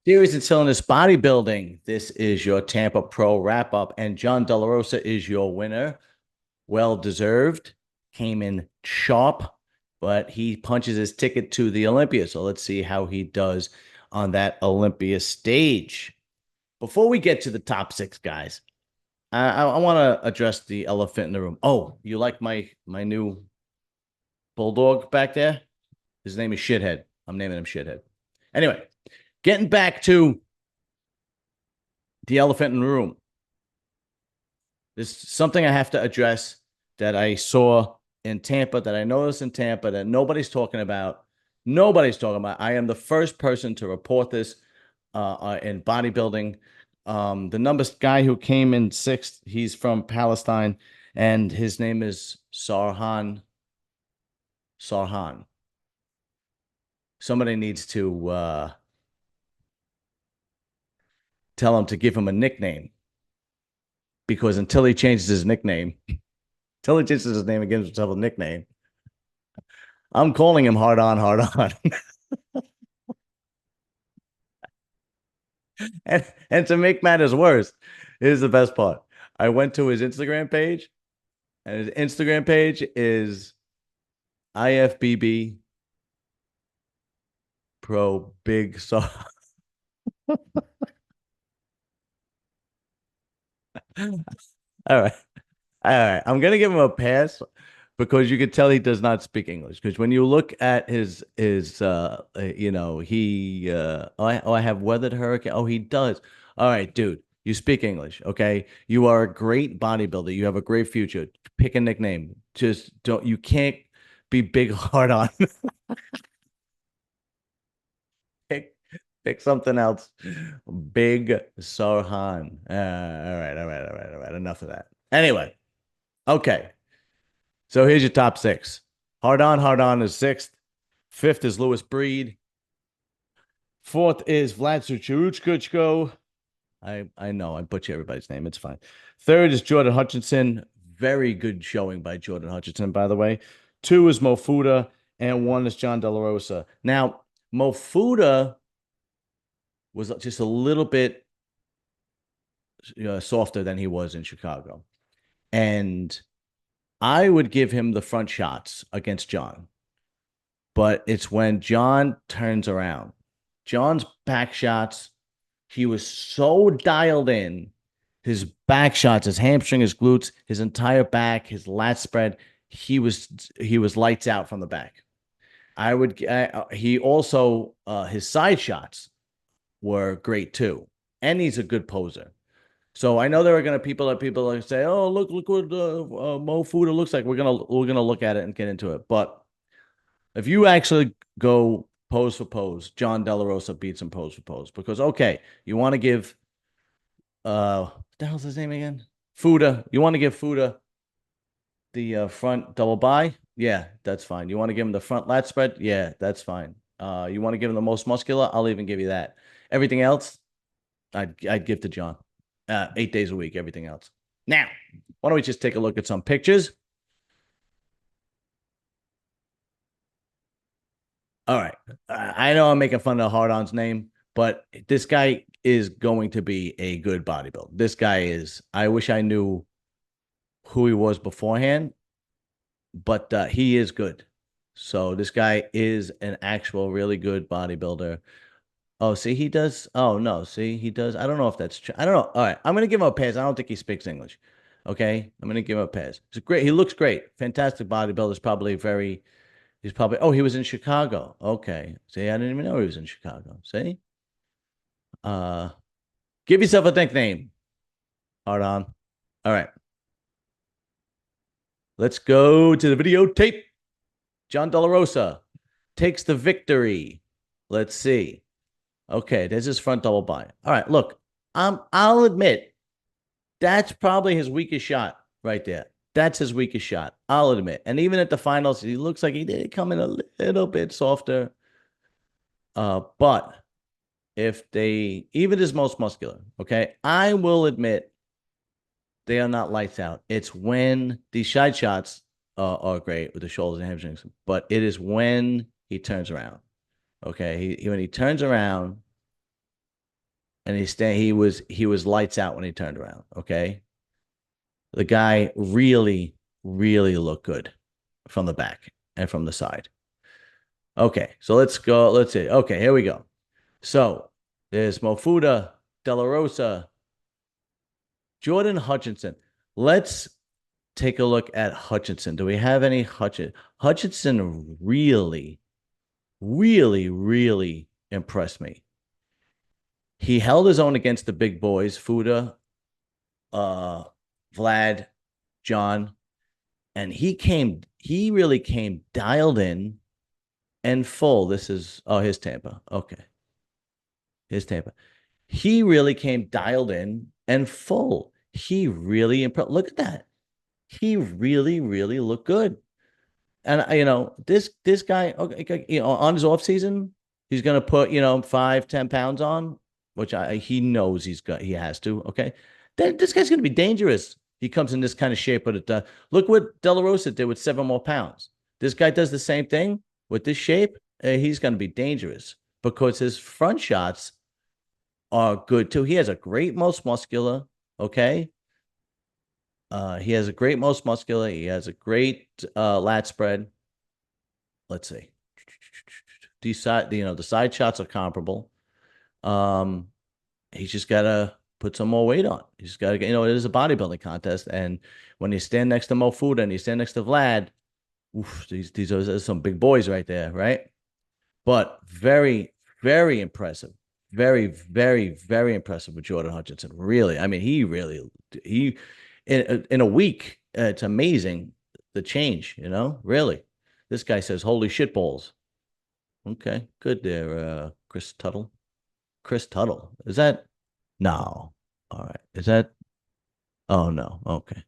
Serious and Cylinder's Bodybuilding. This is your Tampa Pro wrap up, and Jon Delarosa is your winner. Well deserved. Came in sharp, but he punches his ticket to the Olympia. So let's see how he does on that Olympia stage. Before we get to the top six, guys, I want to address the elephant in the room. Oh, you like my new bulldog back there? His name is Shithead. I'm naming him Shithead. Anyway, getting back to the elephant in the room. There's something I have to address that I saw in Tampa, that I noticed in Tampa, that nobody's talking about. Nobody's talking about. I am the first person to report this in bodybuilding. The numbers guy who came in sixth, he's from Palestine, and his name is Sarhan. Sarhan. Somebody needs to tell him to give him a nickname, because until he changes his nickname, until he changes his name and gives himself a nickname, I'm calling him hard on, hard on. And to make matters worse, here's the best part. I went to his Instagram page, and his Instagram page is IFBB Pro Big So. All right. All right. I'm gonna give him a pass because you could tell he does not speak English. Because when you look at his I have weathered hurricane. Oh, he does. All right, dude. You speak English, okay? You are a great bodybuilder. You have a great future. Pick a nickname. Just don't. You can't be big hard on. pick pick something else. Big Sarhan. All right, all right, all right, all right. Enough of that. Anyway, okay. So here's your top six. Hard on is sixth. Fifth is Lewis Breed. Fourth is Vlad Suchuchkuchko. I know I butcher everybody's name. It's fine. Third is Jordan Hutchinson. Very good showing by Jordan Hutchinson, by the way. Two is Mofuda, and one is Jon Delarosa. Now, Mofuda was just a little bit softer than he was in Chicago. And I would give him the front shots against Jon, but it's when Jon turns around. Jon's back shots, he was so dialed in. His back shots, his hamstring, his glutes, his entire back, his lat spread, he was lights out from the back. He also his side shots were great too, and he's a good poser. So I know there are gonna people like say, "Oh, look what Mo Fuda looks like." We're gonna look at it and get into it. But if you actually go pose for pose, Jon Delarosa beats him pose for pose, because okay, you want to give what the hell's his name again? Fuda. You want to give Fuda the front double by? Yeah, that's fine. You want to give him the front lat spread? Yeah, that's fine. You want to give him the most muscular? I'll even give you that. Everything else, I'd give to Jon. 8 days a week, everything else. Now, why don't we just take a look at some pictures? All right. I know I'm making fun of Hard-On's name, but this guy is going to be a good bodybuilder. This guy is, I wish I knew who he was beforehand, but he is good. So this guy is an actual really good bodybuilder. Oh, see, he does. Oh, no, see, he does. I don't know if that's true. I don't know. All right. I'm going to give him a pass. I don't think he speaks English. Okay. I'm going to give him a pass. He's great. He looks great. Fantastic bodybuilder. Is probably very, he's probably, oh, he was in Chicago. Okay. See, I didn't even know he was in Chicago. See? Uh, give yourself a nickname. Hard on. All right. Let's go to the videotape. Jon Delarosa takes the victory. Let's see. Okay, there's his front double by. All right, look, I'll admit that's probably his weakest shot right there. That's his weakest shot. I'll admit. And even at the finals, he looks like he did come in a little bit softer. But if they even his most muscular, okay, I will admit they are not lights out. It's when these side shots are great with the shoulders and hamstrings, but it is when he turns around. Okay, when he turns around, and he was lights out when he turned around. Okay, the guy really, really looked good from the back and from the side. Okay, so let's go. Let's see. Okay, here we go. So there's Mofuda, Delarosa, Jordan Hutchinson. Let's take a look at Hutchinson. Do we have any Hutchinson? Hutchinson really, really, really impressed me. He held his own against the big boys, Fuda, uh, Vlad, John, and he really came dialed in and full. This is, oh, his Tampa. Okay. His Tampa. He really came dialed in and full. He really impressed. Look at that. He really, really looked good. And this guy, okay, on his off season, he's gonna put 5-10 pounds on, which he knows he has to. Okay, then this guy's gonna be dangerous. He comes in this kind of shape, but look what Delarosa did with 7 more pounds. This guy does the same thing with this shape. He's gonna be dangerous because his front shots are good too. He has a great most muscular. Okay, he has a great most muscular. He has a great lat spread. Let's see. The side shots are comparable. Um, he's just got to put some more weight on. He's got to get, it is a bodybuilding contest. And when you stand next to Mo Food and you stand next to Vlad, oof, these are some big boys right there, right? But very, very impressive. Very, very, very impressive with Jordan Hutchinson. Really. I mean, he, in a week, it's amazing the change, really. This guy says, holy shit balls. Okay, good there, Chris Tuttle. Chris Tuttle. Is that? No. All right. Is that? Oh no. Okay.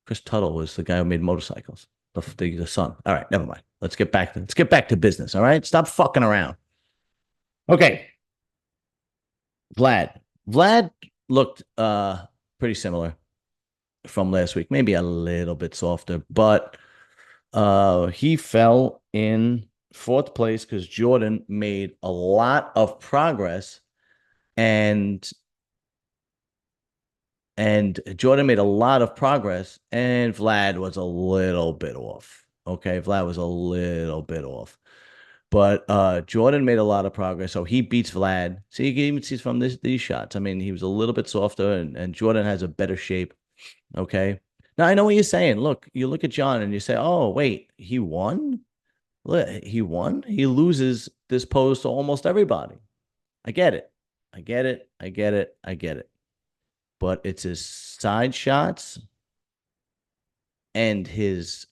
Chris Tuttle was the guy who made motorcycles. The son. All right. Never mind. Let's get back to business. All right. Stop fucking around. Okay. Vlad. Vlad looked pretty similar from last week. Maybe a little bit softer, but he fell in fourth place because Jordan made a lot of progress and Jordan made a lot of progress, and Vlad was a little bit off. Okay, Vlad was a little bit off, but Jordan made a lot of progress, so he beats Vlad. So you can even see from these shots. I mean, he was a little bit softer, and Jordan has a better shape. Okay, now I know what you're saying. Look, you look at John and you say, "Oh, wait, he won. Look, he won. He loses this pose to almost everybody." I get it. I get it. I get it. I get it. But it's his side shots and his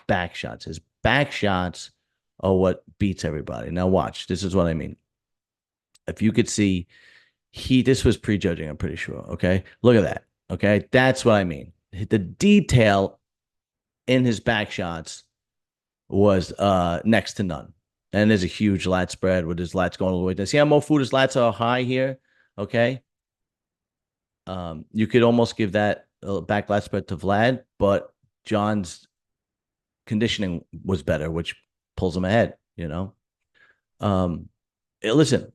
back shots. His back shots are what beats everybody. Now watch. This is what I mean. If you could see, this was prejudging, I'm pretty sure. Okay. Look at that. Okay. That's what I mean. The detail in his back shots was next to none. And there's a huge lat spread with his lats going all the way down. See how Mo Fuda's lats are high here? Okay. You could almost give that back lat spread to Vlad, but John's conditioning was better, which pulls him ahead, Listen,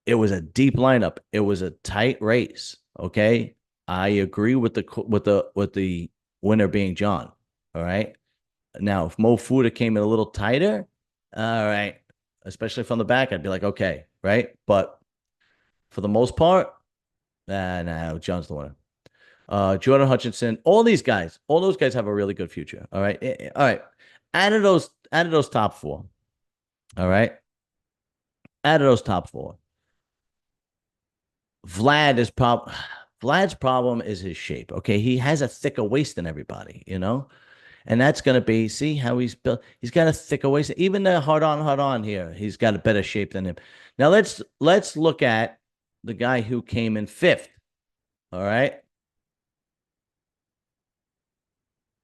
it was a deep lineup. It was a tight race. Okay. I agree with the winner being John. All right. Now, if Mo Fuda came in a little tighter, all right, especially from the back, I'd be like, okay, right. But for the most part, no, John's the winner. Jordan Hutchinson, all those guys have a really good future. All right. All right. Out of those top four. All right. Out of those top four. Vlad's problem is his shape. Okay. He has a thicker waist than everybody. And that's gonna be, see how he's built. He's got a thicker waist. Even the hard on here, he's got a better shape than him. Now let's look at the guy who came in fifth. All right.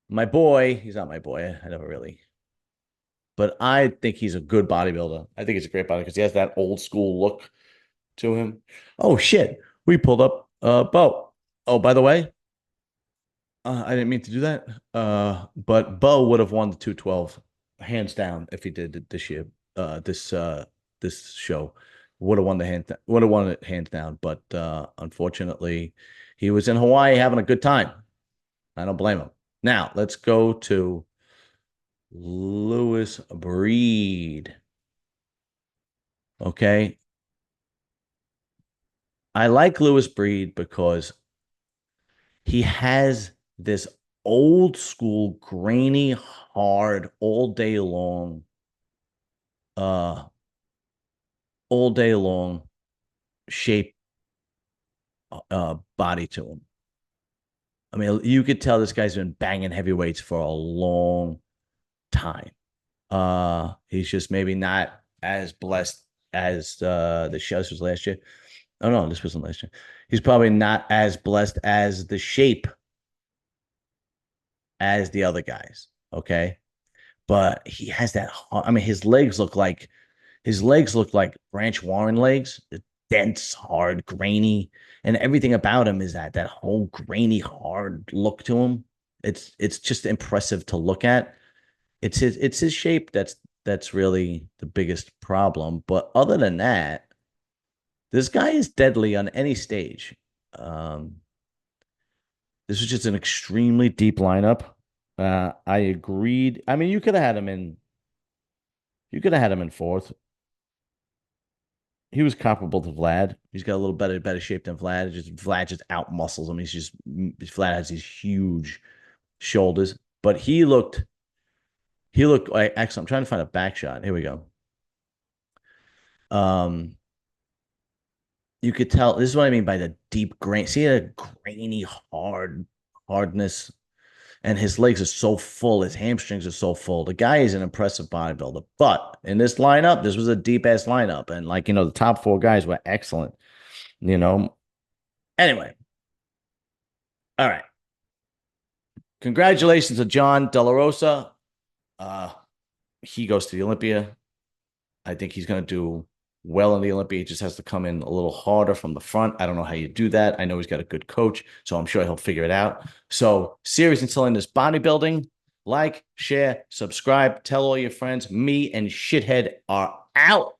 My boy, he's not my boy. I never really, but I think he's a good bodybuilder. I think he's a great bodybuilder because he has that old school look to him. Oh shit, we pulled up Bo. Oh, by the way, I didn't mean to do that. But Bo would have won the 212 hands down if he did it this year. This show. would have won the hand, would have won it hands down. But unfortunately, he was in Hawaii having a good time. I don't blame him. Now let's go to Lewis Breed. Okay, I like Lewis Breed because he has this old school, grainy, hard, uh, all day long shape body to him. I mean, you could tell this guy's been banging heavyweights for a long time. He's just maybe not as blessed as the shows was last year. Oh no, this wasn't last year. He's probably not as blessed as the shape as the other guys. Okay, but he has that. I mean, his legs look like Branch Warren legs. Dense, hard, grainy, and everything about him is that whole grainy, hard look to him. It's just impressive to look at. It's his shape that's really the biggest problem. But other than that, this guy is deadly on any stage. Um, this was just an extremely deep lineup. I agreed. I mean, you could have had him in. You could have had him in fourth. He was comparable to Vlad. He's got a little better shape than Vlad. Vlad just out muscles him. Vlad has these huge shoulders, but he looked like actually. I'm trying to find a back shot. Here we go. Um, you could tell this is what I mean by the deep grain. See a grainy hardness, and his legs are so full. His hamstrings are so full. The guy is an impressive bodybuilder. But in this lineup, this was a deep ass lineup, and the top four guys were excellent. You know. Anyway, all right. Congratulations to Jon Delarosa. Uh, he goes to the Olympia. I think he's going to do well in the Olympia. He just has to come in a little harder from the front. I don't know how you do that. I know he's got a good coach, so I'm sure he'll figure it out. So, Serious and Cylinder's bodybuilding. Like, share, subscribe, tell all your friends. Me and Shithead are out.